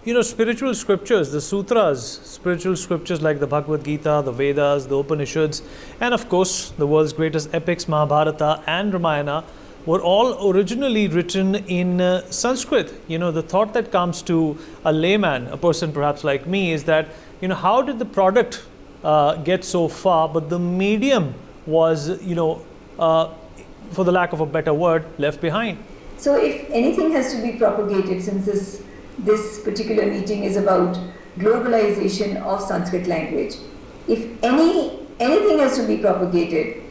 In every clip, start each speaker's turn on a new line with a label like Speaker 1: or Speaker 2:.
Speaker 1: Spiritual scriptures, the sutras, spiritual scriptures like the Bhagavad Gita, the Vedas, the Upanishads, and of course the world's greatest epics, Mahabharata and Ramayana, were all originally written in Sanskrit. The thought that comes to a layman, a person perhaps like me, is that, how did the product get so far, but the medium was, for the lack of a better word, left behind?
Speaker 2: So if anything has to be propagated, since this particular meeting is about globalization of Sanskrit language, if anything has to be propagated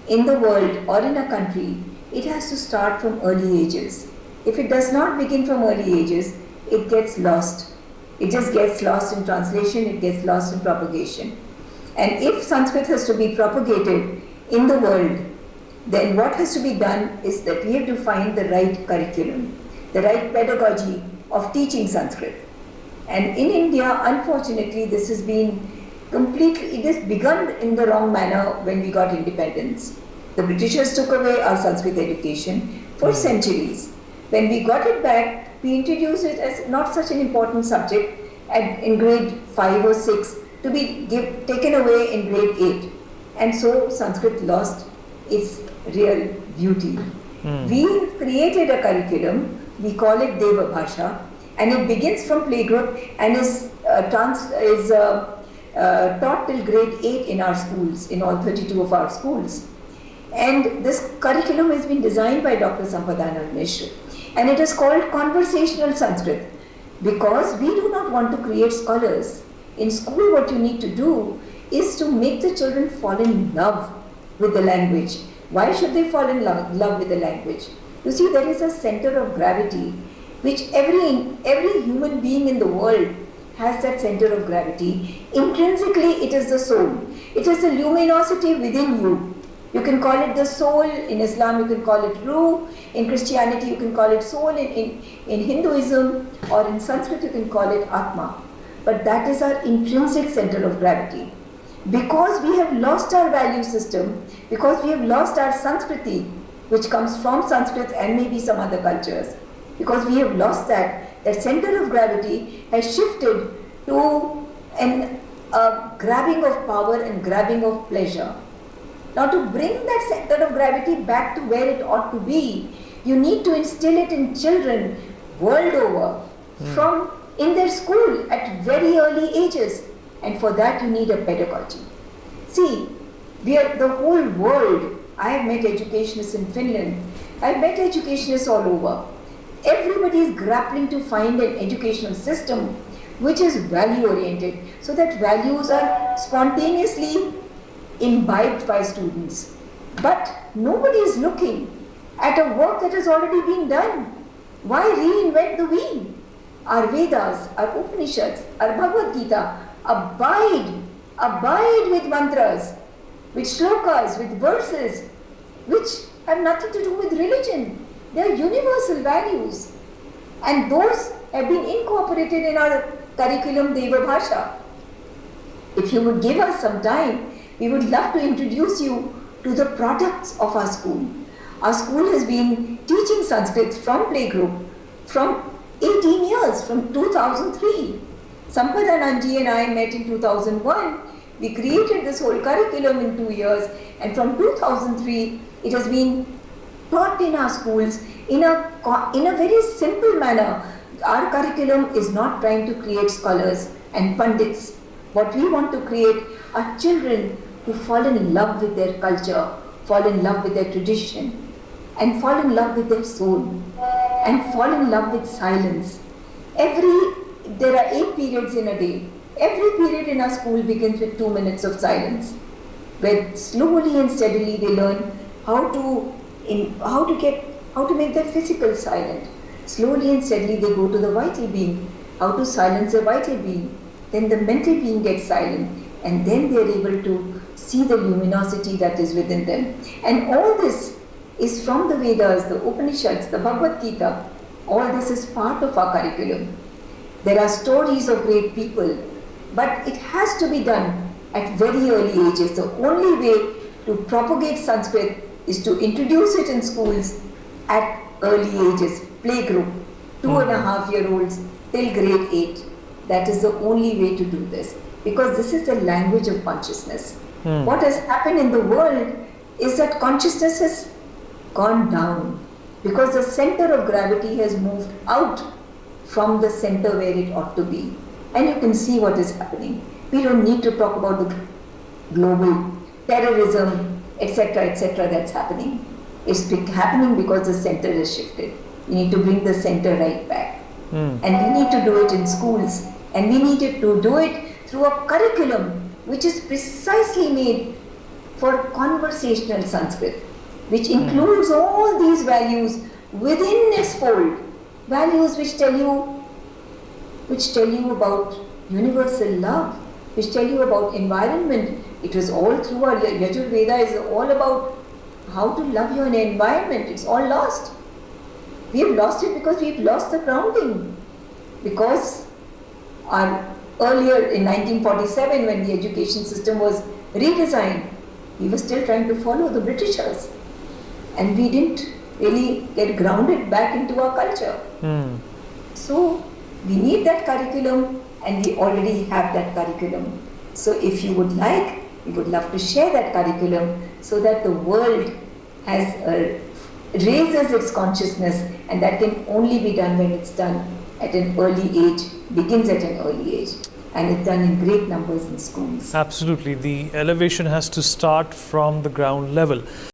Speaker 2: in the world or in a country, it has to start from early ages. If it does not begin from early ages, it gets lost. It just gets lost in translation, it gets lost in propagation. And if Sanskrit has to be propagated in the world, then what has to be done is that we have to find the right curriculum, the right pedagogy of teaching Sanskrit. And in India, unfortunately, this has been it has begun in the wrong manner when we got independence. The Britishers took away our Sanskrit education for centuries. When we got it back, we introduced it as not such an important subject in grade 5 or 6 to be taken away in grade 8. And so Sanskrit lost its real beauty. We created a curriculum, we call it Deva Bhasha, and it begins from playgroup and is taught till grade 8 in our schools, in all 32 of our schools. And this curriculum has been designed by Dr. Sampadhanand Mishra, and it is called Conversational Sanskrit, because we do not want to create scholars. In school, what you need to do is to make the children fall in love with the language. Why should they fall in love with the language? You see, there is a center of gravity, which every human being in the world has that center of gravity. Intrinsically, it is the soul. It is the luminosity within you. You can call it the soul. In Islam, you can call it Ruh. In Christianity, you can call it soul. In Hinduism or in Sanskrit, you can call it Atma. But that is our intrinsic center of gravity. Because we have lost our value system, because we have lost our Sanskriti, which comes from Sanskrit and maybe some other cultures, because we have lost that center of gravity has shifted to a grabbing of power and grabbing of pleasure. Now, to bring that center of gravity back to where it ought to be, you need to instill it in children world over, from in their school at very early ages. And for that you need a pedagogy. See, the whole world, I have met educationists in Finland, I have met educationists all over. Everybody is grappling to find an educational system which is value oriented, so that values are spontaneously imbibed by students. But nobody is looking at a work that has already been done. Why reinvent the wheel? Our Vedas, our Upanishads, our Bhagavad Gita abide with mantras, with shlokas, with verses, which have nothing to do with religion. They are universal values. And those have been incorporated in our curriculum Deva Bhasha. If you would give us some time, we would love to introduce you to the products of our school. Our school has been teaching Sanskrit from playgroup from 18 years, from 2003. Sampadhanandji and I met in 2001. We created this whole curriculum in 2 years, and from 2003 it has been taught in our schools in a very simple manner. Our curriculum is not trying to create scholars and pandits. What we want to create are children who fall in love with their culture, fall in love with their tradition, and fall in love with their soul, and fall in love with silence. There are 8 periods in a day. Every period in our school begins with 2 minutes of silence, where slowly and steadily they learn how to make their physical silent. Slowly and steadily they go to the vital being, how to silence the vital being. Then the mental being gets silent, and then they are able to see the luminosity that is within them. And all this is from the Vedas, the Upanishads, the Bhagavad Gita. All this is part of our curriculum. There are stories of great people, but it has to be done at very early ages. The only way to propagate Sanskrit is to introduce it in schools at early ages, playgroup, 2.5-year-olds, till grade 8. That is the only way to do this, because this is the language of consciousness. What has happened in the world is that consciousness has gone down because the center of gravity has moved out from the center where it ought to be. And you can see what is happening. We don't need to talk about the global terrorism, etc., that's happening. It's happening because the center is shifted. We need to bring the center right back. And we need to do it in schools. And we need to do it through a curriculum which is precisely made for conversational Sanskrit, which includes all these values within its fold. Values which tell you about universal love, which tell you about environment. It was all through our Yajurveda is all about how to love your environment. It's all lost. We have lost it because we've lost the grounding. Because earlier in 1947, when the education system was redesigned, we were still trying to follow the Britishers. And we didn't really get grounded back into our culture. So we need that curriculum, and we already have that curriculum. So if you would like, we would love to share that curriculum so that the world raises its consciousness, and that can only be done when it's done at an early age, begins at an early age, and it's done in great numbers in schools.
Speaker 1: Absolutely. The elevation has to start from the ground level.